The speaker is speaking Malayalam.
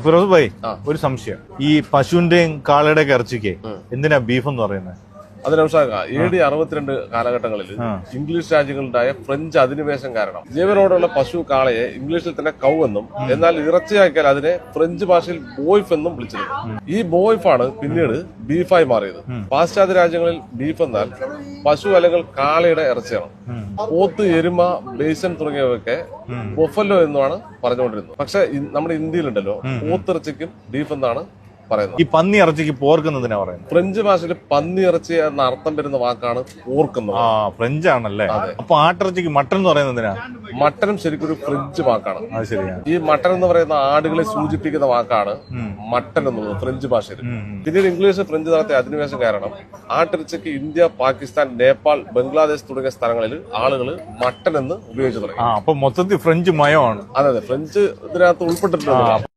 ഫിറോസ് ഭായി ഒരു സംശയം. ഈ പശുവിന്റെയും കാളയുടെയൊക്കെ ഇറച്ചിക്ക് എന്തിനാ ബീഫ് എന്ന് പറയുന്നത്? അതിനംശാക്ക AD 62 കാലഘട്ടങ്ങളിൽ ഇംഗ്ലീഷ് രാജ്യങ്ങളുണ്ടായ ഫ്രഞ്ച് അധിനിവേശം കാരണം ജീവനോടുള്ള പശു കാളയെ ഇംഗ്ലീഷിൽ തന്നെ കൗ എന്നും എന്നാൽ ഇറച്ചിയാക്കിയാൽ അതിനെ ഫ്രഞ്ച് ഭാഷയിൽ ബോയ്ഫ് എന്നും വിളിച്ചിരുന്നു. ഈ ബോയ്ഫാണ് പിന്നീട് ബീഫായി മാറിയത്. പാശ്ചാത്യ രാജ്യങ്ങളിൽ ബീഫ് എന്നാൽ പശു അല്ലെങ്കിൽ കാളയുടെ ഇറച്ചിയാണ്. പോത്ത്, എരുമ, ബേസൻ തുടങ്ങിയവയൊക്കെ ബൊഫല്ലോ എന്നാണ് പറഞ്ഞുകൊണ്ടിരുന്നത്. പക്ഷെ നമ്മുടെ ഇന്ത്യയിലുണ്ടല്ലോ പോത്തിറച്ചിക്കും ബീഫ് എന്നാണ് പറയുന്നത്. ഈ പന്നി ഇറച്ചിക്ക് പോർക്കുന്നതിനാ പറയുന്നത്. ഫ്രഞ്ച് ഭാഷയിൽ പന്നി ഇറച്ചി എന്ന അർത്ഥം വരുന്ന വാക്കാണ് പോർക്കുന്നത്. ഫ്രഞ്ച് ആണല്ലേ? അപ്പൊ ആട്ടിറച്ചിക്ക് മട്ടൻ എന്ന് പറയുന്നതിനാ? മട്ടനും ശരിക്കും ഒരു ഫ്രഞ്ച് വാക്കാണ്. അത് ശരിയാ. ഈ മട്ടൻ എന്ന് പറയുന്ന ആടുകളെ സൂചിപ്പിക്കുന്ന വാക്കാണ് മട്ടൻ എന്നുള്ളത് ഫ്രഞ്ച് ഭാഷയിൽ. പിന്നീട് ഇംഗ്ലീഷ് ഫ്രഞ്ച് നടത്തിയ അധിനിവേശം കാരണം ആട്ടിറച്ചിക്ക് ഇന്ത്യ, പാകിസ്ഥാൻ, നേപ്പാൾ, ബംഗ്ലാദേശ് തുടങ്ങിയ സ്ഥലങ്ങളിൽ ആളുകൾ മട്ടൻ എന്ന് ഉപയോഗിച്ചു തുടങ്ങി. അപ്പൊ മൊത്തത്തിൽ ഫ്രഞ്ച് മയമാണ്. അതെ, ഫ്രഞ്ച് ഇതിനകത്ത് ഉൾപ്പെട്ടിട്ടുണ്ട്.